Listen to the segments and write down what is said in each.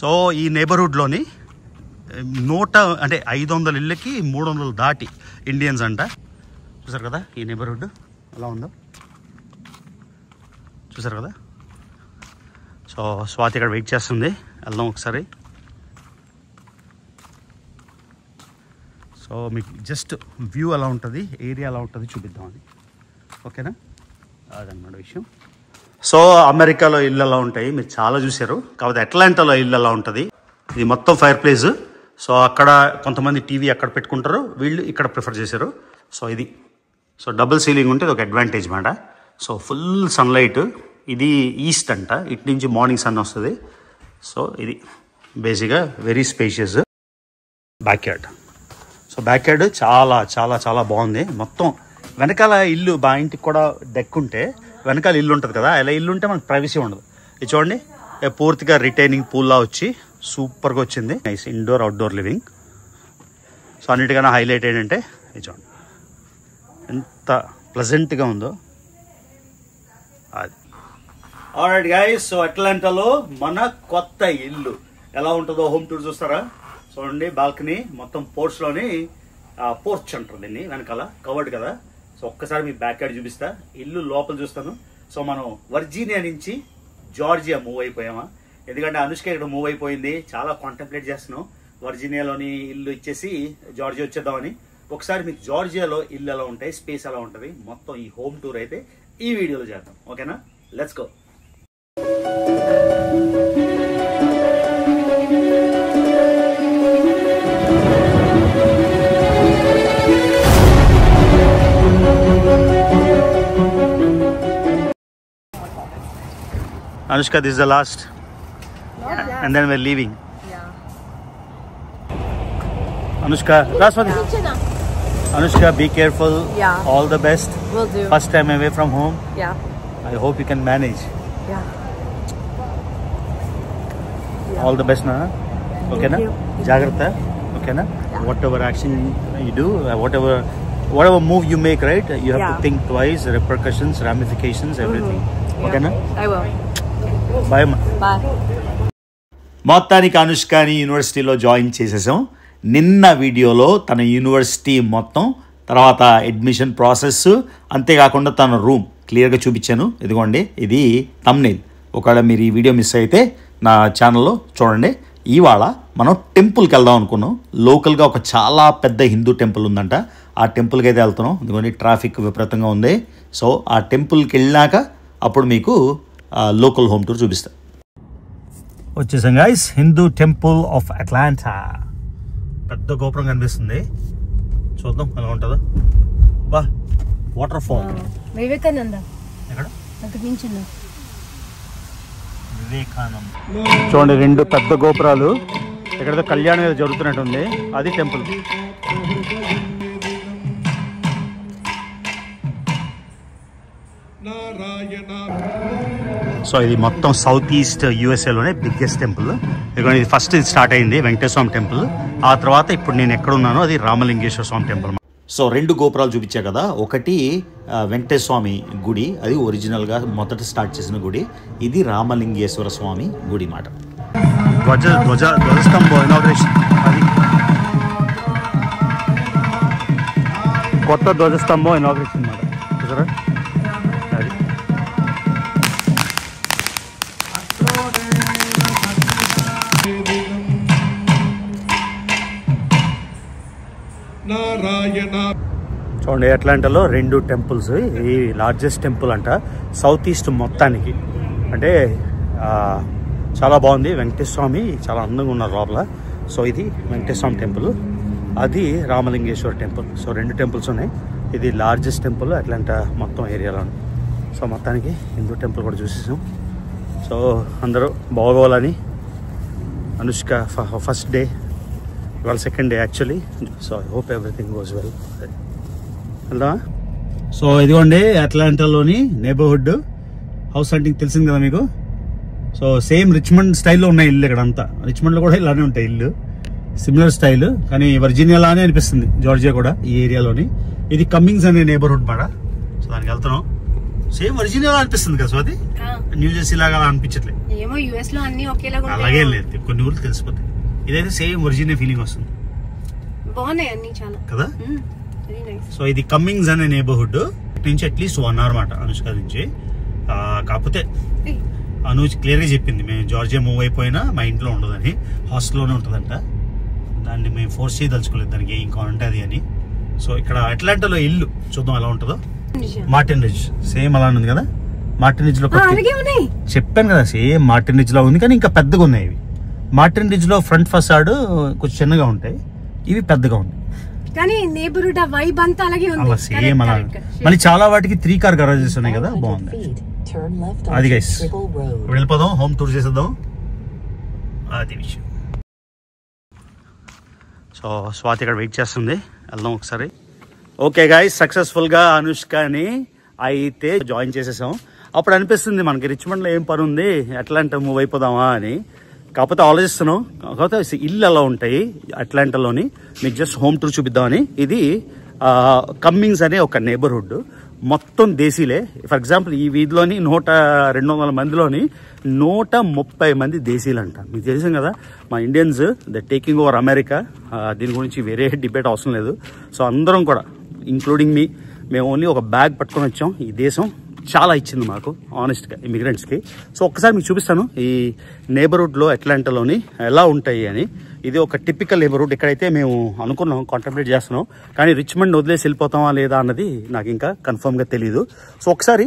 So ఈ నేబర్హుడ్లోని 500 ఇళ్ళకి 300 దాటి ఇండియన్స్ అంట. చూసారు కదా ఈ నేబర్హుడ్ ఎలా ఉందో, చూసారు కదా. సో స్వాతి ఇక్కడ వెయిట్ చేస్తుంది, వెళ్దాం ఒకసారి. సో మీకు జస్ట్ వ్యూ ఎలా ఉంటుంది, ఏరియా ఎలా ఉంటుంది చూపిద్దామని. ఓకేనా, అదన్నమాట విషయం. సో అమెరికాలో ఇల్లు ఎలా ఉంటాయి మీరు చాలా చూశారు, కాకపోతే అట్లాంటాలో ఇల్లు ఎలా ఉంటుంది. ఇది మొత్తం ఫైర్ ప్లేస్. సో అక్కడ కొంతమంది టీవీ అక్కడ పెట్టుకుంటారు, వీళ్ళు ఇక్కడ ప్రిఫర్ చేశారు. సో ఇది సో డబుల్ సీలింగ్ ఉంటే ఇది ఒక అడ్వాంటేజ్ మాట. So full sunlight. ఇది ఈస్ట్ అంట, ఇటు నుంచి మార్నింగ్ సన్ వస్తుంది. సో ఇది బేసిక్గా very spacious back yard. So back yard చాలా చాలా చాలా బాగుంది. మొత్తం వెనకాల ఇల్లు, మా ఇంటికి కూడా డెక్ ఉంటే వెనకాల ఇల్లు ఉంటుంది కదా, అలా ఇల్లు ఉంటే మనకు ప్రైవసీ ఉండదు. ఇది చూడండి, పూర్తిగా రిటైనింగ్ పూల్లా వచ్చి సూపర్గా వచ్చింది. Nice indoor outdoor living. So అన్నిటికన్నా హైలైట్ ఏంటంటే ఇది చూడండి ఎంత ప్లెజెంట్గా ఉందో అది. ఆల్రైట్ గైస్, సో అట్లాంటాలో మన కొత్త ఇల్లు ఎలా ఉంటుందో హోమ్ టూర్ చూస్తారా. చూడండి బాల్కనీ మొత్తం పోర్చ్లోని, పోర్చ్ అంటారు దీన్ని, వెనకాల కవర్డ్ కదా. సో ఒక్కసారి మీ బ్యాక్ యార్డ్ చూపిస్తా, ఇల్లు లోపల చూస్తాను. సో మనం వర్జీనియా నుంచి జార్జియా మూవ్ అయిపోయామా, ఎందుకంటే అనుష్క ఇక్కడ మూవ్ అయిపోయింది. చాలా కాంటెంప్లేట్ చేస్తున్నాం వర్జీనియాలోని ఇల్లు ఇచ్చేసి జార్జియా వచ్చేద్దామని. ఒకసారి మీకు జార్జియాలో ఇల్లు ఎలా ఉంటాయి, స్పేస్ ఎలా ఉంటుంది, మొత్తం ఈ హోమ్ టూర్ అయితే ఈ వీడియోలో చేద్దాం. ఓకేనా, let's go. Anushka, this is the last, and then we're leaving. Yeah. Anushka, last one. Anushka, be careful. Yeah. All the best. Will do. First time away from home. Yeah. I hope you can manage. Yeah. All the best, na. Okay, na. Jagrata. Okay, na. Yeah. Whatever action you do, whatever move you make, right? You have to think twice. Repercussions, ramifications, everything. Okay, na. I will. Bye, ma. Bye. మొత్తానికి అనుష్కని యూనివర్సిటీలో join చేసేసాం. నిన్న వీడియోలో తన university మొత్తం, తర్వాత admission process, అంతేకాకుండా తన రూమ్ క్లియర్గా చూపించాను. ఇదిగోండి, ఇది థంబ్నెయిల్. ఒకవేళ మీరు ఈ వీడియో మిస్ అయితే నా ఛానల్లో చూడండి. ఇవాళ మనం టెంపుల్కి వెళ్దాం అనుకున్నాం. లోకల్గా ఒక చాలా పెద్ద హిందూ టెంపుల్ ఉందంట, ఆ టెంపుల్కి అయితే వెళ్తున్నాం. ఇదిగోండి, ట్రాఫిక్ విపరీతంగా ఉంది. సో ఆ టెంపుల్కి వెళ్ళాక అప్పుడు మీకు లోకల్ హోమ్ టూర్ చూపిస్తా. వచ్చేసాం guys, Hindu temple of Atlanta. పెద్ద గోపురం కనిపిస్తుంది, చూద్దాం ఎలా ఉంటుందో. బా, వాటర్ ఫాల్. వివేకానంద ఎక్కడ? వివేకానంద. చూడండి, 2 పెద్ద గోపురాలు. ఎక్కడైతే కళ్యాణం ఏదో జరుగుతున్నట్టుంది, అది టెంపుల్. సో ఇది మొత్తం సౌత్ ఈస్ట్ యూఎస్ఏలోనే బిగ్గెస్ట్ టెంపుల్. ఇది ఫస్ట్ ఇది స్టార్ట్ అయింది వెంకటేశ్వర స్వామి టెంపుల్. ఆ తర్వాత ఇప్పుడు నేను ఎక్కడ ఉన్నానో అది రామలింగేశ్వర స్వామి టెంపుల్. సో 2 గోపురాలు చూపించా కదా, ఒకటి వెంకటేశ్వర స్వామి గుడి, అది ఒరిజినల్గా మొదట స్టార్ట్ చేసిన గుడి. ఇది రామలింగేశ్వర స్వామి గుడి మాట. ధ్వజస్తంభం ఇనాగ్రేషన్, అది కొత్త ధ్వజస్తంభం ఇనాగ్రేషన్ మాట. చూసారా, అది చూడండి. అట్లాంటాలో 2 టెంపుల్స్. ఇది లార్జెస్ట్ టెంపుల్ అంట సౌత్ ఈస్ట్ మొత్తానికి. అంటే చాలా బాగుంది. వెంకటేశ్వర స్వామి చాలా అందంగా ఉన్నారు లోపల. సో ఇది వెంకటేశ్వర స్వామి టెంపుల్, అది రామలింగేశ్వర టెంపుల్. సో 2 టెంపుల్స్ ఉన్నాయి. ఇది లార్జెస్ట్ టెంపుల్ అట్లాంటా మొత్తం ఏరియాలో. సో మొత్తానికి హిందూ టెంపుల్ కూడా చూసేసాం. సో అందరూ బాగోవాలని, అనుష్క ఫస్ట్ డే, ఇవాళ second day actually. So I hope everything goes well. వెళ్దామా? సో ఇదిగోండి అట్లాంటాలోని నేబర్హుడ్ హౌస్ హంటింగ్ తెలిసింది కదా మీకు. సో సేమ్ రిచ్మండ్ స్టైల్లో ఉన్నాయి ఇల్లు. ఇక్కడ అంతా రిచ్మండ్లో కూడా ఇలానే ఉంటాయి ఇల్లు, సిమిలర్ స్టైల్. కానీ వర్జీనియా లానే అనిపిస్తుంది జార్జియా కూడా, ఈ ఏరియాలోని. ఇది కమ్మింగ్స్ అనే నేబర్హుడ్ మాట. సో దానికి వెళ్తున్నాం. సేమ్ ఒరిజినల్ అనిపిస్తుంది కదా స్వాతి, న్యూ జెర్సీ లాగా అలా అనిపించట్లేదు. ఏమో యుఎస్ లో అన్ని ఒకేలాగా అలాగే లేదు, కొన్ని ఊర్లు తెలిసిపోతాయి. ఇదైతే సేమ్ ఒరిజినల్ ఫీలింగ్ వస్తుంది. బాగున్నాయి అన్ని చాలా కదా. సో ఇది కమ్మింగ్స్ అనే నేబర్హుడ్ నుంచి అట్లీస్ట్ 1 hour మాట అనుష్క నుంచి. కాకపోతే అనుజ్ క్లియర్ గా చెప్పింది, మేము జార్జియా మూవ్ అయిపోయినా మా ఇంట్లో ఉండదని, హాస్టల్లోనే ఉంటుందంట. దాన్ని మేము ఫోర్స్ చేయదలుచుకోలేదు, దానికి ఏం కావాలంటే అది అని. సో ఇక్కడ అట్లాంటాలో ఇల్లు చూద్దాం ఎలా ఉంటుందో. మార్టిన్ రిడ్జ్ సేమ్ అలా ఉంది కదా. మార్టిన్ రిడ్జ్ లో చెప్పాను కదా, సేమ్ మార్టిన్ రిడ్జ్ లో ఉంది, కానీ ఇంకా పెద్దగా ఉన్నాయి ఇవి. మార్టిన్ రిడ్జ్ లో ఫ్రంట్ ఫసాడ్ కొంచెం చిన్నగా ఉంటాయి, ఇవి పెద్దగా ఉన్నాయి. కానీ నేబర్హుడ్ వైబ్ అంతా అలాగే ఉంది. అలా సేమ్ అలా. మళ్ళీ చాలా వాటికి 3 car garages ఉన్నాయి కదా, బాగుంది. అది గైస్ వెళ్ళిపోదాం, హోమ్ టూర్ చేసేద్దాం, అది విషయం. సో స్వాతి ఇక్కడ వెయిట్ చేస్తుంది, వెళ్దాం ఒకసారి. ఓకే గైస్, సక్సెస్ఫుల్గా అనుష్కని అయితే జాయిన్ చేసేసాం. అప్పుడు అనిపిస్తుంది మనకి రిచ్మండ్లో ఏం పని ఉంది, అట్లాంటా మూవ్ అయిపోదామా అని. కాకపోతే ఆలోచిస్తున్నాం. కాకపోతే ఇల్లు ఎలా ఉంటాయి అట్లాంటాలోని మీకు జస్ట్ హోమ్ టూర్ చూపిద్దామని. ఇది కమ్మింగ్స్ అనే ఒక నేబర్హుడ్, మొత్తం దేశీలే. ఫర్ ఎగ్జాంపుల్ ఈ వీధిలోని 200 మందిలోని 130 మంది దేశీలు అంట. మీకు తెలిసాం కదా మా Indians the taking over America. దీని గురించి వేరే డిబేట్ అవసరం లేదు. సో అందరం కూడా ఇంక్లూడింగ్ మీ, మేము ఓన్లీ ఒక బ్యాగ్ పట్టుకొని వచ్చాం. ఈ దేశం చాలా ఇచ్చింది మాకు ఆనెస్ట్గా ఇమిగ్రెంట్స్కి. సో ఒక్కసారి మీకు చూపిస్తాను ఈ నేబర్హుడ్లో అట్లాంటాలోని ఎలా ఉంటాయి అని. ఇది ఒక టిపికల్ నేబర్హుడ్. ఇక్కడైతే మేము అనుకున్నాం, కాంటెంప్లేట్ చేస్తున్నాం, కానీ రిచ్మండ్ వదిలేసి వెళ్ళిపోతామా లేదా అన్నది నాకు ఇంకా కన్ఫర్మ్గా తెలియదు. సో ఒకసారి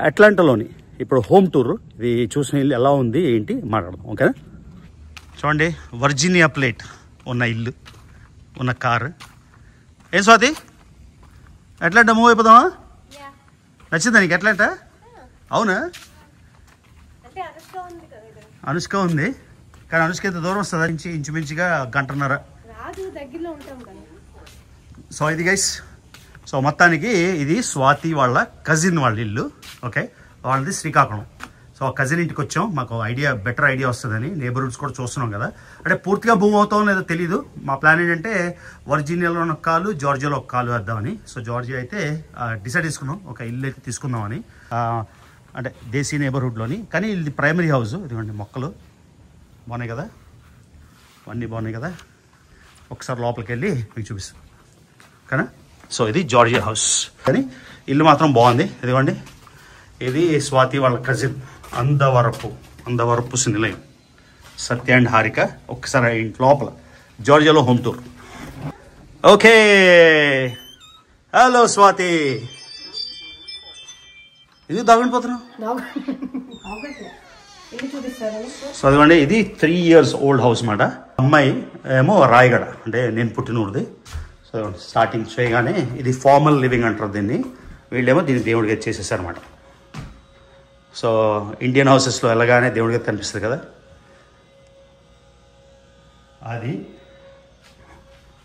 అట్లాంటాలోని ఇప్పుడు హోమ్ టూర్ ఇది చూసిన ఇల్లు ఎలా ఉంది ఏంటి మాట్లాడదాం, ఓకేనా. చూడండి, వర్జీనియా ప్లేట్ ఉన్న ఇల్లు ఉన్న కారు. ఏం స్వాతి, అట్లాంటా మూవ్ అయిపోదామా? నచ్చిందా నీకు అట్లాంటా? అవునా? అనుష్క ఉంది, కానీ అనుష్క అయితే దూరం వస్తుందా నుంచి ఇంచుమించుగా 1.5 గంట. సో ఇది గైస్, సో మొత్తానికి ఇది స్వాతి వాళ్ళ కజిన్ వాళ్ళ ఇల్లు. ఓకే, వాళ్ళది శ్రీకాకుళం. సో కజిన్ ఇంటికి వచ్చాం, మాకు బెటర్ ఐడియా వస్తుందని. నేబర్హుడ్స్ కూడా చూస్తున్నాం కదా, అంటే పూర్తిగా మూవ్ అవుతాం లేదో తెలీదు. మా ప్లాన్ ఏంటంటే వర్జీనియాలో ఒక కాలు, జార్జియాలో ఒక కాలు వేద్దామని. సో జార్జియా అయితే డిసైడ్ చేసుకున్నాం, ఒక ఇల్లు అయితే తీసుకుందామని, అంటే దేశీ నేబర్హుడ్లోని. కానీ ఇది ప్రైమరీ హౌస్. ఇదిగోండి మొక్కలు బాగున్నాయి కదా, అన్నీ బాగున్నాయి కదా. ఒకసారి లోపలికి వెళ్ళి మీకు చూపిస్తాను కదా. సో ఇది జార్జియా హౌస్, కానీ ఇల్లు మాత్రం బాగుంది. ఇదిగోండి, ఇది స్వాతి వాళ్ళ కజిన్ అందవరపు నిలయం సత్య అండ్ హారిక. ఒక్కసారి ఇంటి లోపల జార్జియాలో home tour. Okay, hello Swathi, ఇది దాగుండిపోతున్నావు. సో అదిగోండి, ఇది 3 years ఓల్డ్ హౌస్ మాట. అమ్మాయి ఏమో రాయగడ, అంటే నేను పుట్టిన ఊరిది. సో స్టార్టింగ్ చేయగానే ఇది ఫార్మల్ లివింగ్ అంటారు దీన్ని, వీళ్ళేమో దీన్ని దేవుడిగా చేసేసారు అనమాట. సో ఇండియన్ హౌసెస్లో వెళ్ళగానే దేవుడిగా కనిపిస్తుంది కదా అది.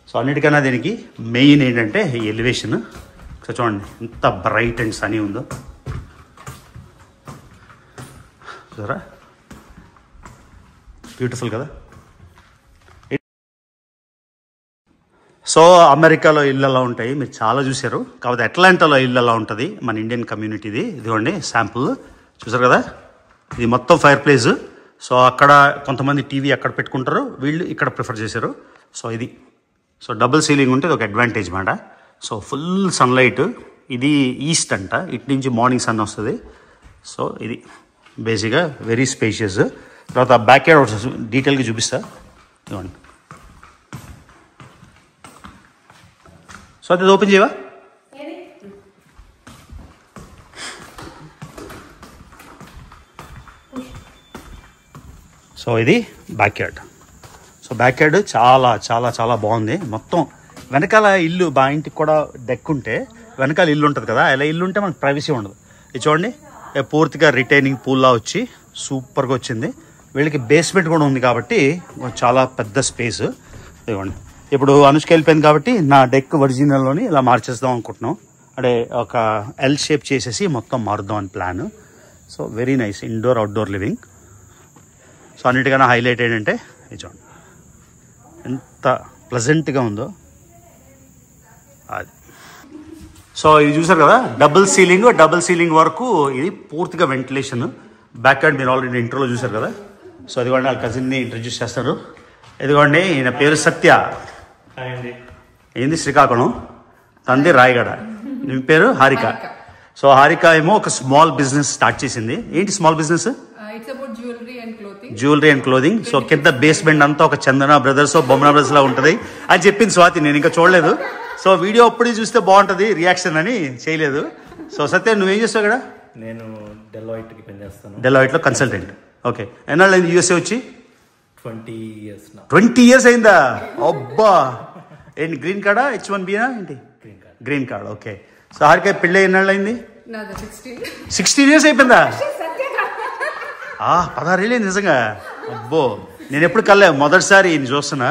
సో అన్నిటికన్నా దీనికి మెయిన్ ఏంటంటే ఈ ఎలివేషన్. సో చూడండి ఎంత బ్రైట్ అండ్ సనీ ఉందో చూసారా, బ్యూటిఫుల్ కదా. సో అమెరికాలో ఇల్లు ఎలా ఉంటాయి మీరు చాలా చూసారు, కాకపోతే అట్లాంటాలో ఇల్లు ఎలా ఉంటుంది మన ఇండియన్ కమ్యూనిటీది. ఇదిగోండి శాంపుల్ చూసారు కదా, ఇది మొత్తం ఫైర్ ప్లేస్. సో అక్కడ కొంతమంది టీవీ అక్కడ పెట్టుకుంటారు, వీళ్ళు ఇక్కడ ప్రిఫర్ చేశారు. సో ఇది సో డబుల్ సీలింగ్ ఉంటే ఇది ఒక అడ్వాంటేజ్ మాట. సో ఫుల్ సన్లైట్, ఇది ఈస్ట్ అంట, ఇటు నుంచి మార్నింగ్ సన్ వస్తుంది. సో ఇది బేసిక్గా వెరీ స్పేషియస్. తర్వాత బ్యాక్ యార్డ్ డీటెయిల్గా చూపిస్తా ఇవ్వండి. సో అది ఓపెన్ చేయవా? సో ఇది back yard. So back yard చాలా చాలా చాలా బాగుంది. మొత్తం వెనకాల ఇల్లు, మా ఇంటికి కూడా డెక్ ఉంటే వెనకాల ఇల్లు ఉంటుంది కదా, అలా ఇల్లు ఉంటే మనకు ప్రైవసీ ఉండదు. ఇది చూడండి పూర్తిగా రిటైనింగ్ పూల్లా వచ్చి సూపర్గా వచ్చింది. వీళ్ళకి బేస్మెంట్ కూడా ఉంది కాబట్టి చాలా పెద్ద స్పేస్. ఇవ్వండి, ఇప్పుడు అనుష్క వెళ్ళిపోయింది కాబట్టి నా డెక్ ఒరిజినల్లోని ఇలా మార్చేద్దాం అనుకుంటున్నాం. అంటే ఒక ఎల్ షేప్ చేసేసి మొత్తం మారుద్దాం అని plan. So very nice indoor outdoor living. So అన్నిటికన్నా హైలైట్ ఏంటంటే ఇది చూడండి ఎంత ప్లెజెంట్గా ఉందో అది. సో ఇది చూసారు కదా, డబుల్ సీలింగ్ వరకు ఇది పూర్తిగా వెంటిలేషన్. బ్యాక్ యార్డ్ మీరు ఆల్రెడీ ఇంట్రోలో చూసారు కదా. సో ఇదిగోండి వాళ్ళ కజిన్ని ఇంట్రడ్యూస్ చేస్తారు. ఇదిగోండి ఈయన పేరు సత్య. ఏంది శ్రీకాకుళం, తంది రాయగడ. నీ పేరు హారిక. సో హారిక ఏమో ఒక స్మాల్ బిజినెస్ స్టార్ట్ చేసింది. ఏంటి small business? Jewellery and clothing. So కింద బేస్మెంట్ అంతా ఒక చందన బ్రదర్స్ బొమ్మన బ్రదర్స్ లా ఉంటది అని చెప్పింది స్వాతి. నేను ఇంకా చూడలేదు. సో వీడియో అప్పుడే చూస్తే బాగుంటది రియాక్షన్ అని చేయలేదు. సో సత్య నువ్వేం చేస్తావు ఇక్కడ? నేను డెలాయిట్కి పనిచేస్తాను. డెలాయిట్లో కన్సల్టెంట్. ఓకే, ఎన్నాళ్ళు అయింది యూఎస్ఏ వచ్చి? 20 years. 20 years అయిందా? అబ్బా. ఏంటి గ్రీన్ కార్డా H1Bనా ఏంటి? Green card. Okay. So Harika పెళ్ళి ఎన్నాళ్ళు అయింది? 16 years అయిపోయిందా? 16 ఏళ్ళు నిజంగా. అబ్బో, నేను ఎప్పుడు కలే మొదటిసారి ఈయన చూస్తున్నా.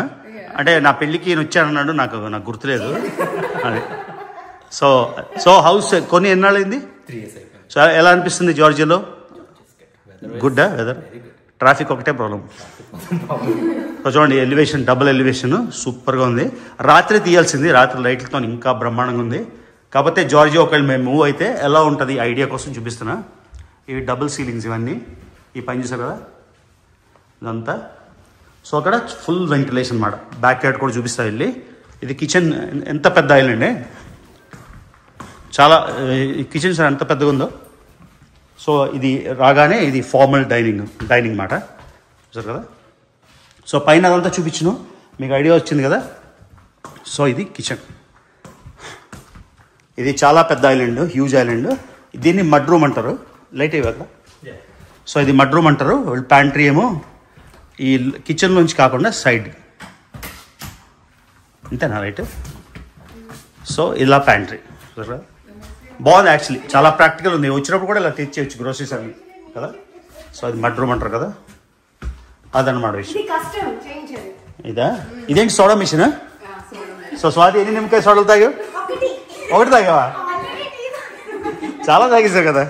అంటే నా పెళ్ళికి ఈయన వచ్చానన్నాడు, నాకు గుర్తులేదు అది. సో హౌస్ కొని ఎన్నాళ్ళైంది? 3 years అయిపోయింది. సో ఎలా అనిపిస్తుంది జార్జియాలో? గుడ్డా వెదర్? ట్రాఫిక్ ఒకటే ప్రాబ్లం. చూడండి ఎలివేషన్, డబుల్ ఎలివేషన్ సూపర్గా ఉంది. రాత్రి తీయాల్సింది, రాత్రి లైట్లతో ఇంకా బ్రహ్మాండంగా ఉంది. కాకపోతే జార్జియా ఒకవేళ మేము మూవ్ అయితే ఎలా ఉంటుంది ఐడియా కోసం చూపిస్తున్నా. ఇవి డబుల్ సీలింగ్స్ ఇవన్నీ. ఈ పని చూసారు కదా ఇదంతా. సో అక్కడ ఫుల్ వెంటిలేషన్ అన్నమాట. బ్యాక్ యార్డ్ కూడా చూపిస్తా వెళ్ళి. ఇది కిచెన్. ఎంత పెద్ద ఐలండ్, చాలా. కిచెన్ సార్ ఎంత పెద్దగా ఉందో. సో ఇది రాగానే ఇది ఫార్మల్ డైనింగ్ మాట చూసారు కదా. సో పైన అదంతా చూపించును, మీకు ఐడియా వచ్చింది కదా. సో ఇది కిచెన్. ఇది చాలా పెద్ద ఐలాండ్, హ్యూజ్ ఐలాండ్. దీన్ని మడ్ రూమ్ అంటారు. లైట్ అయ్యి కదా. సో ఇది మడ్ రూమ్ అంటారు. ప్యాంట్రీ ఏమో ఈ కిచెన్ నుంచి కాకుండా సైడ్. అంతేనా రైట్? సో ఇలా ప్యాంట్రీ బాగుంది యాక్చువల్లీ, చాలా ప్రాక్టికల్ ఉంది. వచ్చినప్పుడు కూడా ఇలా తెచ్చేయచ్చు గ్రోసరీస్ అన్ని కదా. సో అది మడ్ రూమ్ అంటారు కదా, అదన్నమాట విషయం. ఇదా? ఇదేంటి సోడా మిషన్? సో స్వాతి ఎన్ని నిమ్మకాయ సోడాలు తాగావు? ఒకటి తాగావా? చాలా తాగేసావు కదా.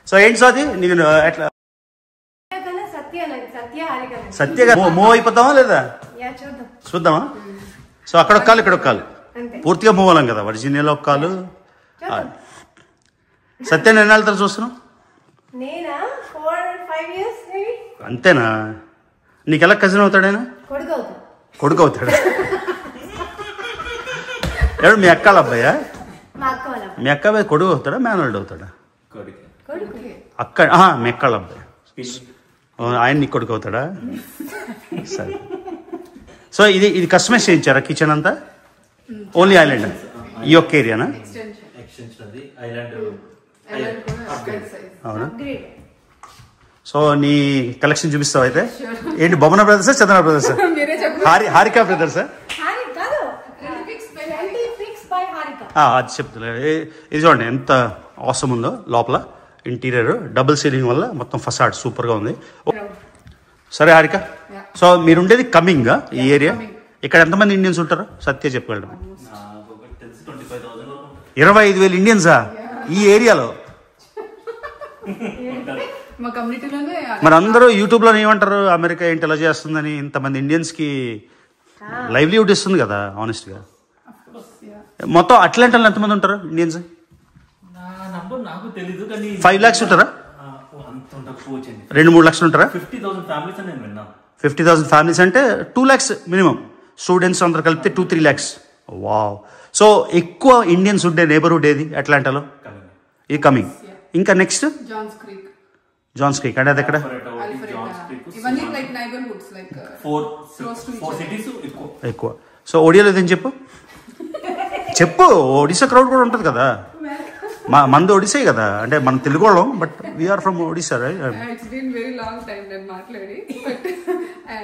సో ఏంటి స్వాతి నీకు ఎట్లా సత్యగా మూవ్ అయిపోతావా లేదా? చూద్దామా. సో అక్కడ ఒక్కాలు ఇక్కడ ఒక్కాలు పూర్తిగా మూవ్ అవ్వలేం కదా. వర్జీనియాలో ఒక్కాలు. సత్యాన్ని ఎన్నాళ్ళ తర్వాత చూస్తున్నావు? అంతేనా? నీకు ఎలా కజిన్ అవుతాడైనా? కొడుకు అవుతాడు. ఎవడు మీ అక్కాల అబ్బాయా? మీ అక్క అబ్బాయి కొడుకు అవుతాడా మేనల్డ్ అవుతాడా? అక్క మీ అక్కాళ్ళ అబ్బాయి. ఆయన నీ కొడుకు అవుతాడా? సరే. సో ఇది కస్టమైజ్ చేయించారా కిచెన్ అంతా? ఓన్లీ ఐలాండ్ ఈ ఒక్క ఏరియానా? అవునా? సో నీ కలెక్షన్ చూపిస్తావు అయితే. ఏంటి బొమ్మన బ్రదర్సా చందన బ్రదర్సా? హారిక బ్రదర్సా? అది చెప్తా. ఇది చూడండి ఎంత అవసరం ఉందో లోపల. ఇంటీరియర్ డబుల్ సీలింగ్ వల్ల మొత్తం ఫసాడ్ సూపర్గా ఉంది. సరే హారిక, సో మీరుండేది కమింగ్ ఈ ఏరియా. ఇక్కడ ఎంతమంది ఇండియన్స్ ఉంటారు సత్య చెప్పగలరు? 25,000 ఇండియన్సా ఈ ఏరియాలో? మరి అందరూ యూట్యూబ్లో ఏమంటారు, అమెరికా ఏంటి ఎలా చేస్తుందని? ఇంతమంది ఇండియన్స్కి లైవ్లీహుడ్ ఇస్తుంది కదా ఆనెస్ట్గా. మొత్తం అట్లాంటాలో ఎంతమంది ఉంటారు ఇండియన్స్? 5 lakhs ఉంటారా? 2-3 లక్షలు ఉంటారా? 50,000 ఫ్యామిలీస్ అంటే 2 lakhs మినిమం. స్టూడెంట్స్ అందరు కలిపితే 2-3 lakhs. వావ్. సో ఎక్కువ ఇండియన్స్ ఉండే నేబర్హుడ్ ఏది అట్లాంటాలో? ఈ కమింగ్. ఇంకా నెక్స్ట్ జాన్స్ క్రీక్ అంటే అది ఎక్కడ? ఎక్కువ. సో ఒడియాలో ఏదని చెప్పు. ఒడిశా క్రౌడ్ కూడా ఉంటుంది కదా. మనది ఒడిసే కదా, అంటే మన తెలుగు వాళ్ళం, but we are from Odisha right.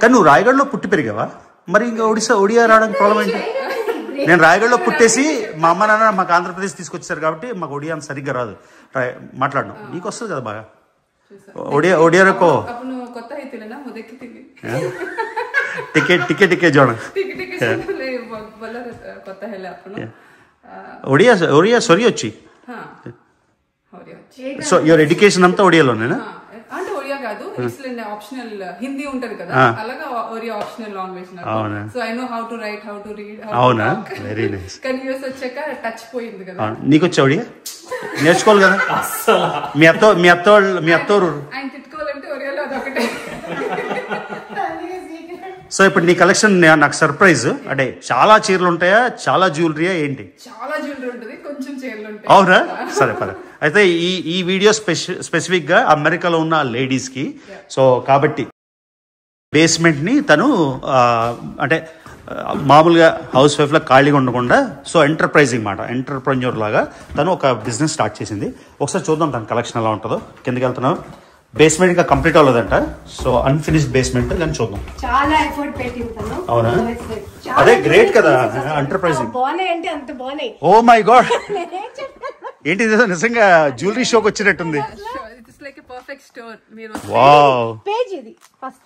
కానీ నువ్వు రాయగఢ్లో పుట్టి పెరిగావా? మరి ఇంకా ఒడియా రావడానికి ప్రాబ్లం ఏంటి? నేను రాయగఢ్లో పుట్టేసి మా అమ్మ నాన్న మాకు ఆంధ్రప్రదేశ్ తీసుకొచ్చారు కాబట్టి మాకు ఒడియా అంత సరిగ్గా రాదు మాట్లాడడం. నీకు వస్తుంది కదా బాగా ఒడియా రకో. టికెట్ జోడ ఒడియా సొరి వచ్చి. సో యువర్ ఎడ్యుకేషన్ అంతా ఒడియాలోనేనా? కాదు, ఇట్స్ ఆప్షనల్. హిందీ ఉంటది కదా, అలాగా Oriya optional language. So I know how to right, how to read. అవునా, వెరీ నైస్. కానీ యూఎస్ వచ్చాక టచ్ పోయింది కదా. నీకు వచ్చావుడి నేర్చుకోవాలి కదా. మీ అత్తోరు ఆయన తిట్టుకోవాలంటే ఒరియాలో అదొకటే. సో ఇప్పుడు నీ కలెక్షన్ నాకు సర్ప్రైజ్ అంటే చాలా చీరలు ఉంటాయా, చాలా జ్యువెలరీయా ఏంటి? చాలా జ్యువెలరీ ఉంటుంది, కొంచెం చీరలు ఉంటాయి. అవునా, సరే పద. అయితే ఈ వీడియో స్పెసిఫిక్ గా అమెరికాలో ఉన్న లేడీస్ కి. సో కాబట్టి బేస్మెంట్ ని తను అంటే మామూలుగా హౌస్ వైఫ్ లా ఖాళీగా ఉండకుండా సో ఎంటర్ప్రైజింగ్ మాట, ఎంటర్ప్రెన్యూర్ లాగా తను ఒక బిజినెస్ స్టార్ట్ చేసింది. ఒకసారి చూద్దాం తన కలెక్షన్ ఎలా ఉంటుందో. కిందకి వెళ్తున్నాం. బేస్మెంట్ ఇంకా కంప్లీట్ అవ్వలేదంట, సో అన్ఫినిష్డ్ బేస్మెంట్ కానీ చూద్దాం. చాలా ఎఫర్ట్ పెట్టింది తను. అవునా, అదే గ్రేట్ కదా ఎంటర్ప్రైజింగ్. బాగున్నాయి అంటే అంత బాగున్నాయి. ఓ మై గాడ్, ఏంటి నిజంగా జ్యువెలరీ షోకి వచ్చినట్టుంది. Perfect store. మీరు వావ్, పేజ్ ఇది ఫస్ట్.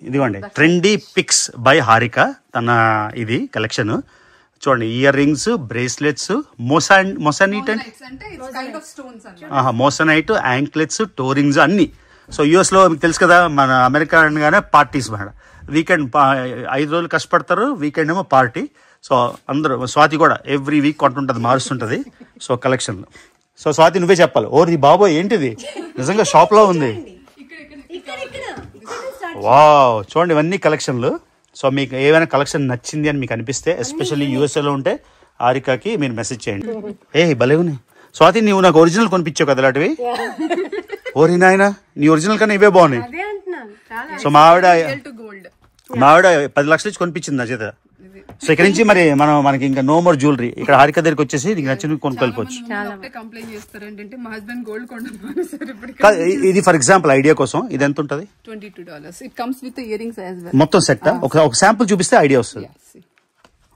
ఇదిగోండి ట్రెండీ పిక్స్ బై హారిక. తన ఇది కలెక్షన్ చూడండి. ఇయర్ రింగ్స్, బ్రేస్లెట్స్, మొసానైట్ అంటే ఇట్స్ కైండ్ ఆఫ్ స్టోన్స్ అన్నమాట. మొసానైట్, యాంక్లెట్స్, టోరింగ్స్ అన్ని. సో యుఎస్ లో మీకు తెలుసు కదా, మన అమెరికా అనగానే పార్టీస్ మాట. వీకెండ్ 5 రోజులు కష్టపడతారు, వీకెండ్ ఏమో పార్టీ. సో అందరూ, స్వాతి కూడా ఎవ్రీ వీక్ కొంటుంటది, మారుస్తుంటది. So collection. సో స్వాతి నువ్వే చెప్పాలి. ఓరి బాబోయ్ ఏంటిది, నిజంగా షాప్ లో ఉంది. వావ్, చూడండి ఇవన్నీ కలెక్షన్లు. సో మీకు ఏమైనా కలెక్షన్ నచ్చింది అని మీకు అనిపిస్తే, ఎస్పెషల్లీ యూఎస్ఏలో ఉంటే హారికకి మీరు మెసేజ్ చేయండి. భలే ఉన్నాయి. స్వాతి నువ్వు నాకు ఒరిజినల్ కొనిపించావు కదా ఇలాంటివి. ఓరి నాయన, నీ ఒరిజినల్ కన్నా ఇవే బాగున్నాయి. సో మా ఆవిడ 10 లక్షలు ఇచ్చి కొనిపించింది నా చేత. సో ఇక్కడ నుంచి మరి మనకి ఇంకా నో మోర్ జ్యువెలరీ. ఇక్కడ హారిక దగ్గరికి వచ్చేసి నీకు నచ్చిన కొనుక్కోవచ్చు. కంప్లైంట్ చేస్తారు ఏంటంటే మా హస్బెండ్ గోల్డ్ కొంటున్నారు సార్. ఇప్పుడు ఇది ఫర్ ఎగ్జాంపుల్ ఐడియా కోసం ఇది ఎంత ఉంటుంది? $22. It comes with ear rings as well. మొత్తం సెట్ ఒక శాంపుల్ చూపిస్తే ఐడియా వస్తుంది.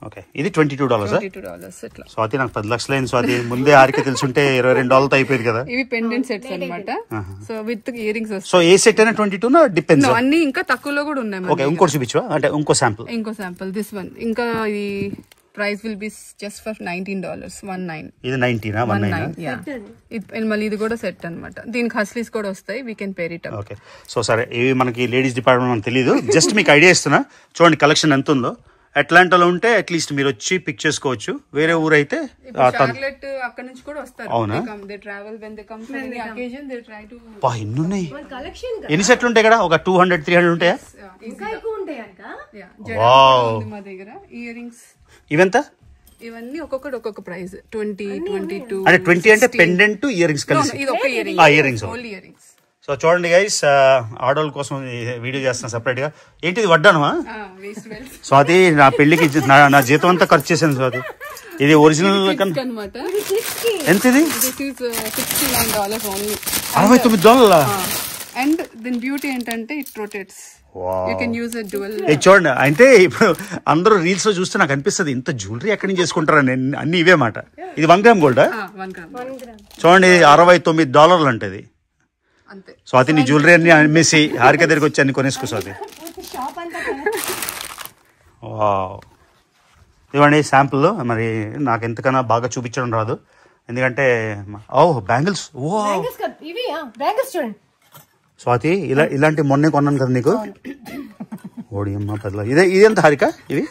ఓకే, ఇది $22. ఇట్లా. స్వాతి నాకు 10 లక్షలు అయింది స్వాతి. ముందే హారిక తెలుసుంటే $22 అయిపోయింది కదా. ఇవి పెండెంట్ సెట్స్ అన్నమాట. So with ear rings. So A set అయినా 22 డిపెండ్స్. అన్ని ఇంకా తక్కువలో కూడా ఉన్నాయి. ఓకే, ఇంకోటి చూపించవా? అంటే ఇంకో శాంపుల్ దిస్ వన్. ఇంకా ఇది price will be just for $19. 19. ఇది 19. మళ్ళీ ఇది కూడా సెట్ అన్నమాట. దీనికి హస్లీస్ కూడా వస్తాయి. We can pair it. Okay, so సరే ఇవి మనకి లేడీస్ డిపార్ట్మెంట్ మనకు తెలియదు. జస్ట్ మీకు ఐడియా ఇస్తున్నా. చూడండి కలెక్షన్ ఎంత ఉందో. అట్లాంటాలో ఉంటే అట్లీస్ట్ మీరు వచ్చి పిక్ చేసుకోవచ్చు. వేరే ఊరైతే చాక్లెట్ అక్కడ నుంచి కూడా వస్తారు. అవునా, they travel when they come to any occasion they try to. ఎన్ని ఉన్నాయి, ఎన్ని సెట్లు ఉంటాయి ఇక్కడ? ఒక 200-300 ఉంటాయా? ఇంకా ఎక్కువ ఉంటాయి అక్క. మా దగ్గర ఇయర్ రింగ్స్ ఇవెంత? ఇవన్నీ ఒక్కొక్క ప్రైస్. 20, 22. అంటే 20 అంటే పెండెంట్ ఇయర్ రింగ్స్ కలిసి. ఇది ఒక ear rings, only ear rings. So చూడండి గైస్, ఆడోళ్ళ కోసం వీడియో చేస్తున్నా సెపరేట్ గా. ఏంటిది వడ్డానమా? స్వాతి నా పెళ్లికి నా జీతం అంతా ఖర్చు చేశాను స్వాతి. ఇది ఒరిజినల్ అన్నమాట. ఎంత ఇది? $69 ఓన్లీ. $69. అండ్ దీని బ్యూటీ ఏంటంటే it rotates. You can use a dual. చూడండి, అంటే ఇప్పుడు అందరూ రీల్స్ లో చూస్తే నాకు అనిపిస్తుంది ఇంత జ్యువెలరీ ఎక్కడి నుంచి చేసుకుంటారని. అన్ని ఇవే మాట. ఇది 1 గ్రామ్ గోల్డ్. 1 గ్రామ్. చూడండి $69 అంటది. స్వాతి నీ జ్యువెలరీ అన్ని అమ్మేసి హారిక దగ్గరికి వచ్చి అన్ని కొనేసుకో స్వాతి. ఇవ్వండి శాంపుల్. మరి నాకు ఎంతకన్నా బాగా చూపించడం రాదు, ఎందుకంటే బ్యాంగిల్స్. స్వాతి ఇలాంటి మొన్నే కొన్నాను కదా నీకు. ఓడి అమ్మ 10 లక్షలు. ఇది ఎంత హారిక? ఇవి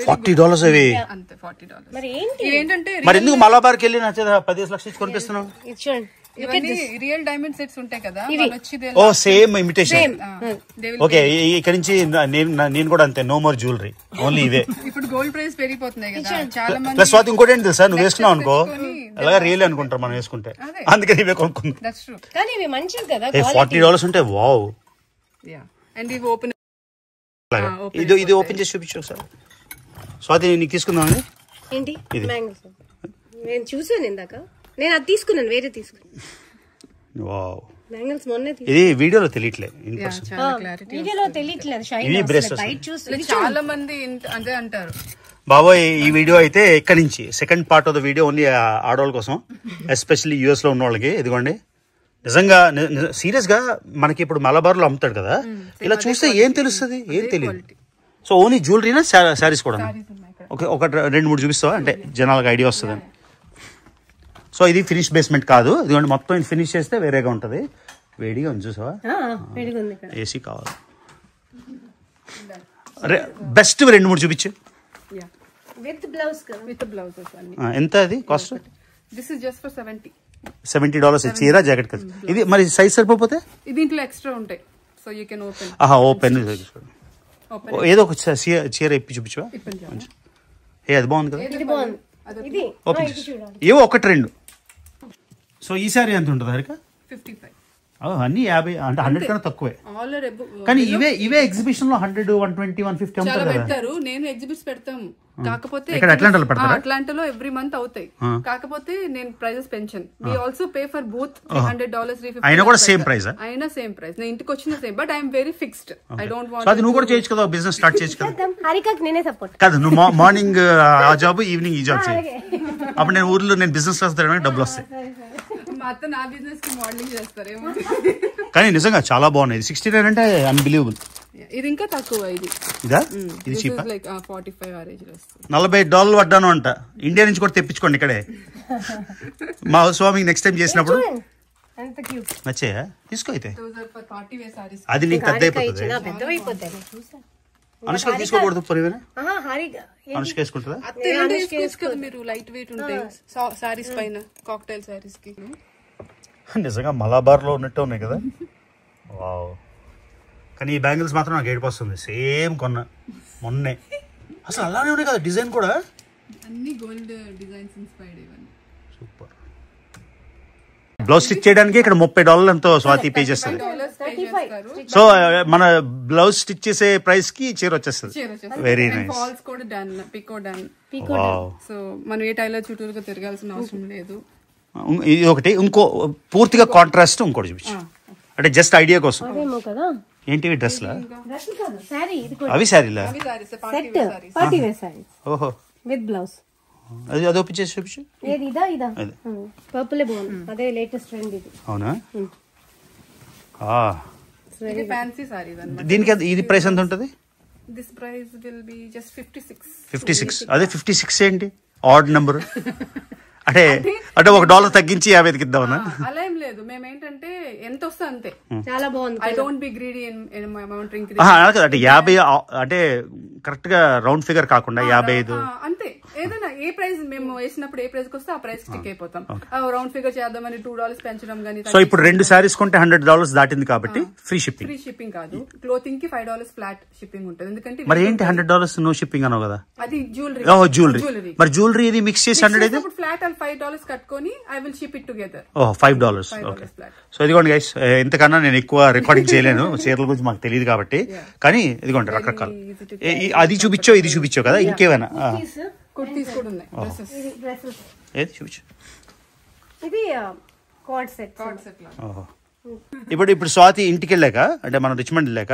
$40 అవి. మరి ఎందుకు మలబార్కి వెళ్ళి నా 15 లక్షలు ఇచ్చి కొనిపిస్తున్నావు? రియల్ డైమండ్ సెట్స్ ఉంటాయి కదా. Same imitation. ఓకే, ఇక్కడ నుంచి నేను కూడా అంతే. నో మోర్ జ్యువెలరీ, ఓన్లీ ఇవే. ఇప్పుడు గోల్డ్ ప్రైస్ పెరిగిపోతున్నాయి కదా చాలా మంది. ప్లస్ స్వాతి ఇంకోటి ఏంటి తెలుసా, నువ్వు వేసుకున్నావు అనుకో అలాగా రియల్ అనుకుంటారు మనం వేసుకుంటే. అందుకని ఇవే కొనుక్కుందాం. $40 ఉంటే వావ్. ఇది ఓపెన్ చేసి చూపించు సార్. స్వాతి నీకు తీసుకుందాం అండి. ఏంటి నేను చూసాను ఇందాక. నేను అది తీసుకున్నాను, వేరే తీసుకున్నాను. ఇది వీడియోలో తెలియట్లేదు. చాలా మంది అదే అంటారు. బాబోయ్, ఈ వీడియో అయితే ఎక్కడి నుంచి second part of the video only ఆడవాళ్ళ కోసం, ఎస్పెషల్లీ యూఎస్ లో ఉన్న వాళ్ళకి. ఇదిగోండి, నిజంగా సీరియస్ గా మనకి ఇప్పుడు మలబార్ లో అమ్ముతాడు కదా, ఇలా చూస్తే ఏం తెలుస్తుంది? ఏం తెలియదు. సో ఓన్లీ జ్యువెలరీనా శారీస్ కూడా? ఒక 2-3 చూపిస్తావా, అంటే జనాలకు ఐడియా వస్తుంది. సో ఇది ఫినిష్ బేస్మెంట్ కాదు, ఇదిగోండి మొత్తం ఇది ఫినిష్ చేస్తే వేరేగా ఉంటుంది. వేడిగా ఉంది చూసావా, వేడిగా ఉంది ఇక్కడ. ఏసీ కావాలి. బెస్ట్ 2-3 చూపించు. విత్ బ్లౌజ్ కదా, విత్ బ్లౌజెస్ అన్ని. ఎంత అది cost? This is just for $70 చీర జాకెట్ కదా. ఇది మరి సైజ్ సరిపోతే దీంట్లో ఎక్స్ట్రా ఉంటాయి, so you can open. Open ఏదో ఒక చీర ఇప్పి చూపించవా? అది బాగుంది కదా, ఇది బాగుంది. ఇది ఓపెన్ ఇది చూడాలి. ఏవో 1-2. సో ఈ సారీ ఎంత ఉంటుంది హరిక? 55. అన్ని 50 అంటే 100 కన్నా తక్కువే. ఆల్ ఆర్ కానీ ఇవే ఎగ్జిబిషన్ లో 100, 120, 150 చాలా అమ్ముతారు కదా. పెడతారు. నేను ఎగ్జిబిట్స్ పెడతాము, కాకపోతే ఇక్కడ అట్లాంటాలో పెడతారా? అట్లాంటాలో ఎవ్రీ మంత్ అవుతాయి, కాకపోతే నేను ప్రైజెస్ పెంచాను. We also pay for booth $300, $350. అయినా కూడా సేమ్ ప్రైస్? అయినా సేమ్ ప్రైస్. నేను ఇంటికి వచ్చిన same, but I'm very fixed. I don't want. అది నువ్వు కూడా చేయొచ్చు కదా, బిజినెస్ స్టార్ట్ చేయొచ్చు కదా. హారికకి నేనే సపోర్ట్ కాదు, నువ్వు మార్నింగ్ ఆ జాబ్, ఈవినింగ్ ఈ జాబ్ చేయి. అప్పుడు నేను ఊర్లో నేను బిజినెస్ క్లాస్ తిరగడానికి డబ్బులు వస్తాయి. మా అత్త నా బిజినెస్ కి మోడలింగ్ చేస్తారేమో. కానీ నిజంగా చాలా బాగున్నాయి. 69 అంటే అన్బిలీవబుల్. ఇది ఇంకా తక్కువ. ఇదా ఇది చీపా? లైక్ 45 ఆ రేంజ్ లో వస్తుంది. $40 పడ్డాను అంట. ఇండియా నుంచి కూడా తెప్పించుకోండి ఇక్కడే. మా స్వామికి నెక్స్ట్ టైం చేసినప్పుడు ఎంత క్యూట్. నచ్చాయా? తీసుకో అయితే. Those are for party wear sarees. అది నీకు పెద్ద అయిపోతుంది. పెద్దవైపోతాయి చూసా. అనుష్క తీసుకోకూడదు పరివేనా? హారిక అనుష్క వేసుకుంటుందా? అత్తే అంటే వేసుకోవచ్చు కదా మీరు, లైట్ వెయిట్ ఉంటాయి సారీస్ పైన, కాక్టైల్ సారీస్ కి. నిజంగా మలబార్ లో ఉన్నట్టు ఉన్నాయి కదా. వావ్. కానీ ఈ బ్యాంగిల్స్ మాత్రం నాకు ఏడుపు వస్తుంది. సేమ్ కొన్నా మొన్నే. అసలు అలానే ఉన్నాయి కదా డిజైన్ కూడా. అన్ని గోల్డ్ డిజైన్స్ ఇన్స్పైర్డ్ ఇవన్నీ. సూపర్. బ్లౌజ్ స్టిచ్ చేయడానికి ఇక్కడ $30 ఎంతో స్వాతి పే చేస్తుంది. సో మన బ్లౌజ్ స్టిచ్ చేసే ప్రైస్ కి చీర వచ్చేస్తుంది. Very nice. ఫాల్స్ కూడా డన్, పికో డన్. సో మనం ఏ టైలర్ చుట్టూరుగా తిరగాల్సిన అవసరం లేదు. ఇది ఒకటి. ఇంకో పూర్తిగా కాంట్రాస్ట్ ఇంకోటి చూపించు, అంటే జస్ట్ ఐడియా కోసం. కదా ఏంటివి డ్రెస్లా? అవి శారీలా? Party wear saris. ఓహో. With blouse. అది ఒప్పించేసి చూపించు. ఏది ఇదా? ఇదా పర్పుల్ బాగుంది. అదే లేటెస్ట్ ట్రెండ్ ఇది. అవునా? ఇది ఫ్యాన్సీ సారీస్ అన్నమాట. దీనికి ఇది ప్రైస్ ఎంత ఉంటుంది? This price will be just 56. అదే 56 ఏంటి ఆడ్ నెంబర్? అంటే $1 తగ్గించి 50కి ఇద్దామన్నా? అలా ఏం లేదు. మేము ఏంటంటే ఎంత వస్తే అంతే. చాలా బాగుంది. I don't be greedy in amount. అంటే 50 అంటే కరెక్ట్ గా రౌండ్ ఫిగర్ కాకుండా 55 అంతే. ఏదైనా ఏ ప్రైస్ మేము వేసినప్పుడు ఏ ప్రైస్ కి వస్తే ఆ ప్రైస్ స్టిక్ అయిపోతాం. రౌండ్ ఫిగర్ చేద్దామని $2 పెంచడం గానీ. సో ఇప్పుడు 2 సారీస్ కొంటే $100 దాటింది కాబట్టి ఫ్రీ షిప్పింగ్. ఫ్రీ షిప్పింగ్ కాదు, క్లోతింగ్ కి $5 ఫ్లాట్ షిప్పింగ్ ఉంటుంది. ఎందుకంటే మరి ఏంటి $100 నో షిప్పింగ్ అనో కదా? అది జ్యువెలరీ. జ్యువెలరీ. మరి జ్యువెలరీ ఇది మిక్స్ చేసి 100 అయితే ఫ్లాట్ $5 కట్టుకొని I will ship it together. $5. Okay. So ఇదిగోండి గైస్, ఇంతకన్నా నేను ఎక్కువ రికార్డింగ్ చేయలేను, చీరల గురించి మాకు తెలియదు కాబట్టి. కానీ ఇదిగోండి రకరకాల. అది చూపించో ఇది చూపించో కదా, ఇంకేమైనా? కుర్తీస్ కూడా ఉన్నాయి. డ్రెస్సెస్. ఏది చూపించు. ఇది కార్డ్ సెట్. ఇప్పుడు స్వాతి ఇంటికి వెళ్ళాక, అంటే మనం రిచ్మండ్ వెళ్ళాక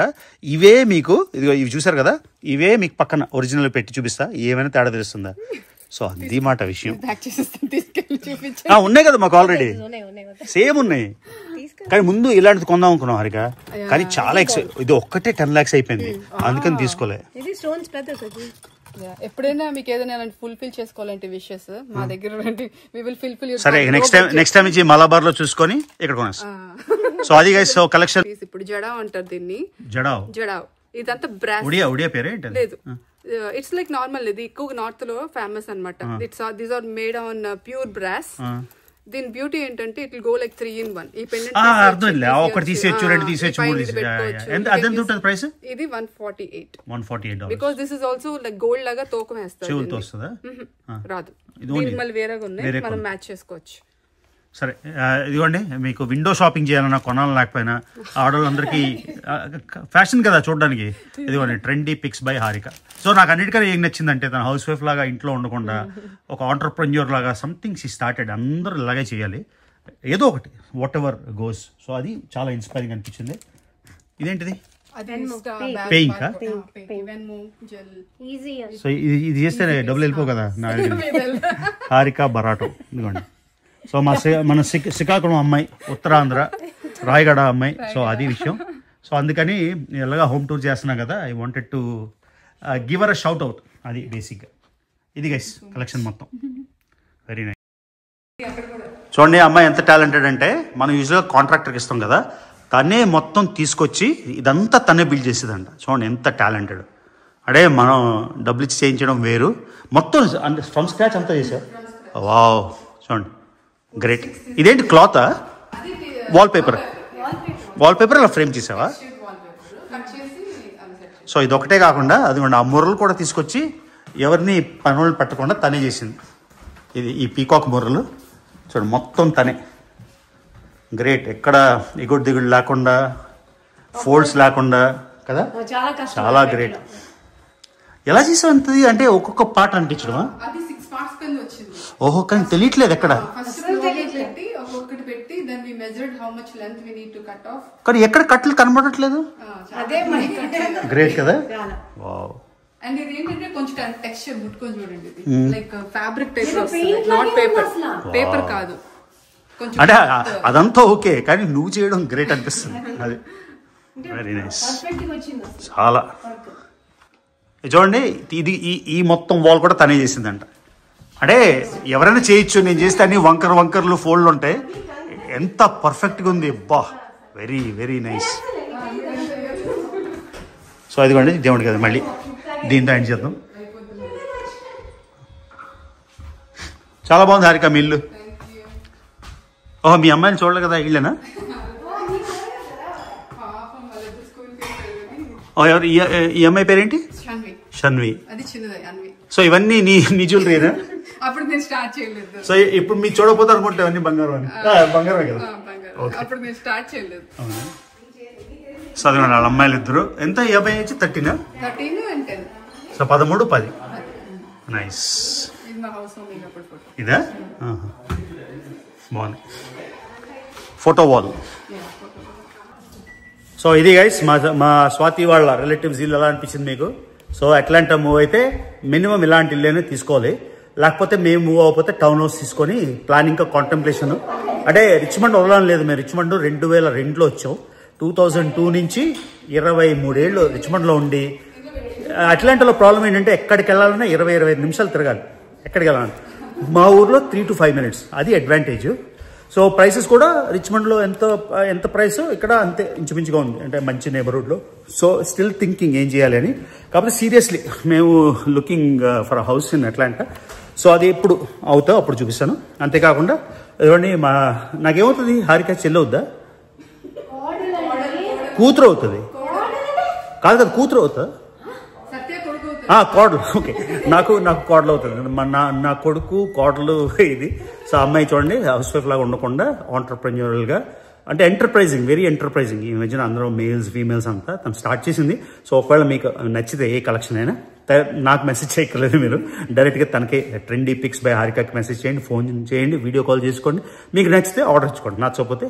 ఇవే మీకు, ఇదిగో ఇవి చూసారు కదా, ఇవే మీకు పక్కన ఒరిజినల్ పెట్టి చూపిస్తా, ఏమైనా తేడా తెలుస్తుందా? సో అది మాట విషయం. ఉన్నాయి కదా మాకు ఆల్రెడీ, సేమ్ ఉన్నాయి. కానీ ముందు ఇలాంటిది కొందాం అనుకున్నాం హరిక, కానీ చాలా ఇది ఒక్కటే 10 lakhs అయిపోయింది, అందుకని తీసుకోలే. ఎప్పుడైనా మీకు ఏదైనా ఫుల్ఫిల్ చేసుకోవాలంటే విషెస్ మా దగ్గర రండి. We will fulfil your. సరే, నెక్స్ట్ టైం నుంచి మలబార్ లో చూసుకొని ఇక్కడ కొనేస్తాం. సో అది గైస్, సో కలెక్షన్. ఇప్పుడు జడావ్ అంటారు దీన్ని. జడావ్ ఇదంతా బ్రాస్. ఒడియా పేరే లేదు, ఇట్స్ లైక్ నార్మల్. ఇది ఎక్కువ నార్త్ లో ఫేమస్ అనమాట. These are made on pure brass. దీని బ్యూటీ ఏంటంటే it will go like 3 in 1. ఈ పెండెంట్ ఒకటి తీసేయచ్చు, 2 తీసేయచ్చు, 3 తీసేయచ్చు. అదెంత ఉంటుంది ప్రైస్? ఇది $148. $148. Because this is also like gold లాగా తోకం వేస్తారు. చెవులతో వస్తుందా? రాదు. మళ్ళీ వేరేగా ఉన్నాయి, మనం మ్యాచ్ చేసుకోవచ్చు. సరే, ఇదిగోండి, మీకు విండో షాపింగ్ చేయాలన్నా, కొనాలని లేకపోయినా, ఆడవాళ్ళందరికీ ఫ్యాషన్ కదా చూడడానికి. ఇదిగోండి, trendy picks by Harika. So నాకు అన్నిటికన్నా ఏం నచ్చిందంటే, తన హౌస్ వైఫ్ లాగా ఇంట్లో ఉండకుండా ఒక ఆంటర్ప్రెన్యూర్ లాగా సంథింగ్ షీ స్టార్టెడ్. అందరూ ఇలాగే చేయాలి, ఏదో ఒకటి, వాట్ ఎవర్ గోస్. సో అది చాలా ఇన్స్పైరింగ్ అనిపించింది. ఇదేంటిది? పెయింగ్. సో ఇది చేస్తే డబ్బులు వెళ్ళిపో కదా నా హారిక బరాటో. ఇదిగోండి. సో మన శ్రీకాకుళం అమ్మాయి, ఉత్తరాంధ్ర రాయగడ అమ్మాయి. సో అది విషయం. సో అందుకని ఎలాగా హోమ్ టూర్ చేస్తున్నా కదా, I wanted to give uh a shout out. అది బేసిక్గా ఇది గైస్ కలెక్షన్ మొత్తం. Very nice. చూడండి అమ్మాయి ఎంత టాలెంటెడ్ అంటే మనం యూజువల్గా కాంట్రాక్టర్కి ఇస్తాం కదా, తనే మొత్తం తీసుకొచ్చి ఇదంతా తనే బిల్డ్ చేసేదంట. చూడండి ఎంత టాలెంటెడ్. అంటే మనం డబ్బులు ఇచ్చి చేయించడం వేరు, మొత్తం అంటే ఫ్రమ్ స్క్రాచ్ అంతా చేశారు. వావ్ చూడండి గ్రేట్. ఇదేంటి క్లాతా? వాల్ పేపర్ ఇలా ఫ్రేమ్ చేసావా? సో ఇది ఒకటే కాకుండా అది ఆ ముర్రలు కూడా తీసుకొచ్చి ఎవరిని పనులు పెట్టకుండా తనే చేసింది. ఇది ఈ పీకాక్ ముర్రలు చూడండి మొత్తం తనే. గ్రేట్. ఎక్కడ ఎగుడు దిగుడు లేకుండా, ఫోల్డ్స్ లేకుండా కదా, చాలా గ్రేట్. ఎలా చేసావు అంతది? అంటే ఒక్కొక్క పార్ట్ అంటించడమా? ఓహో, కానీ తెలియట్లేదు ఎక్కడ. కానీ ఎక్కడ కట్లు కనబడట్లేదు. గ్రేట్ కదా. వావ్. అండ్ ఇది ఏంటంటే కొంచెం టెక్స్చర్ ముట్టుకొని చూడండి, లైక్ ఫ్యాబ్రిక్ టైప్ వస్తుంది, నాట్ పేపర్ కాదు. అంటే అదంతా ఓకే, కానీ నువ్వు చేయడం గ్రేట్ అనిపిస్తుంది. అది వెరీ నైస్. చాలా. చూడండి ఇది ఈ మొత్తం వాల్ కూడా తనే చేసిందంట. అంటే ఎవరైనా చేయొచ్చు, నేను చేస్తే అన్ని వంకర్లు ఫోల్డ్లు ఉంటాయి. ఎంత పర్ఫెక్ట్గా ఉంది. బా వెరీ వెరీ నైస్. సో అదిగోండి దేవుడి కదా, మళ్ళీ దీంతో ఎండ్ చేద్దాం. చాలా బాగుంది హారిక మీ ఇల్లు. ఓహో, మీ అమ్మాయిని చూడలే కదా, ఇల్లేనా? ఎవరు ఈ అమ్మాయి పేరేంటి? షన్వి. సో ఇవన్నీ నీ జ్యువెలరీనా? అప్పుడు నేను స్టార్ట్ చేయలేదు. సో ఇప్పుడు మీరు చూడకపోతే అనుకుంటే అన్ని బంగారం అని. బంగారమే కదా. అప్పుడు నేను స్టార్ట్ చేయలేదు. సో అది వాళ్ళ అమ్మాయిలు ఇద్దరు. ఎంత? 50 వచ్చి 13 and 10. సో 13, 10. నైస్. ఇదా? బాగుంది. Photo wall. సో ఇది గైస్ మా స్వాతి వాళ్ళ రిలేటివ్స్ ఇల్లు ఎలా అనిపించింది మీకు? సో అట్లాంటా మూవ్ అయితే మినిమం ఇలాంటి ఇల్లేనే తీసుకోవాలి. లేకపోతే మేము మూవ్ అవ్వకపోతే టౌన్ హౌస్ తీసుకొని ప్లానింగ్ కాంటెంప్లేషన్. అంటే రిచ్మండ్ వదలని లేదు. మేము రిచ్మండ్ 2002లో వచ్చాం. 2002 నుంచి 23 ఏళ్ళు రిచ్మండ్లో ఉండి, అట్లాంటాలో ప్రాబ్లం ఏంటంటే ఎక్కడికి వెళ్ళాలన్నా 20-25 నిమిషాలు తిరగాలి. ఎక్కడికి వెళ్ళాలి? మా ఊర్లో 3 to 5 minutes. అది అడ్వాంటేజ్. సో ప్రైసెస్ కూడా రిచ్మండ్లో ఎంత ప్రైస్ ఇక్కడ అంతే ఇంచుమించుగా ఉంది, అంటే మంచి నేబర్హుడ్లో. సో స్టిల్ థింకింగ్ ఏం చేయాలి అని. కాబట్టి సీరియస్లీ మేము looking for a house in Atlanta. So అది ఎప్పుడు అవుతావు అప్పుడు చూపిస్తాను. అంతేకాకుండా ఇవన్నీ నాకేమవుతుంది, హారిక చెల్లవుద్దా? కూతురు అవుతుంది కాదు కదా, కూతురు అవుతా? కోడలు. ఓకే, నాకు కోడలు అవుతుంది. నా కొడుకు కోడలు ఇది. సో అమ్మాయి చూడండి హౌస్ వైఫ్ లాగా ఉండకుండా ఆంటర్ప్రెన్యూరల్గా, అంటే ఎంటర్ప్రైజింగ్, వెరీ ఎంటర్ప్రైజింగ్. ఈ మధ్యన అందరూ మేల్స్ ఫీమేల్స్ అంతా తను స్టార్ట్ చేసింది. సో ఒకవేళ మీకు నచ్చితే ఏ కలెక్షన్ అయినా నాకు మెసేజ్ చేయక్కర్లేదు, మీరు డైరెక్ట్గా తనకే ట్రెండీ పిక్స్ బై హారికకి మెసేజ్ చేయండి, ఫోన్ చేయండి, వీడియో కాల్ చేసుకోండి. మీకు నచ్చితే ఆర్డర్ ఇచ్చుకోండి, నచ్చకపోతే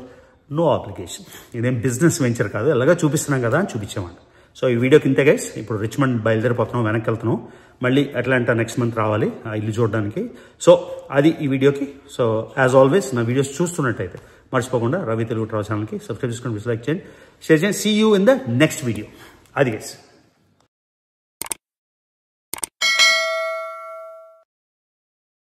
నో అప్లికేషన్. ఇదేం బిజినెస్ వెంచర్ కాదు, ఎలాగా చూపిస్తున్నాం కదా అని చూపించామంట. సో ఈ వీడియోకి ఇంతే గైస్. ఇప్పుడు రిచ్మండ్ బయలుదేరిపోతున్నాం, వెనక్కి వెళ్తున్నాం. మళ్ళీ అట్లాంటా నెక్స్ట్ మంత్ రావాలి ఆ ఇల్లు చూడడానికి. సో అది ఈ వీడియోకి. సో యాజ్ ఆల్వేస్ నా వీడియోస్ చూస్తున్నట్టయితే మర్చిపోకుండా రవి తెలుగు ట్రావెల్ ఛానల్కి సబ్స్క్రైబ్ చేసుకొని, లైక్ చేయండి, షేర్ చేయండి. See you in the next video. అది గైస్.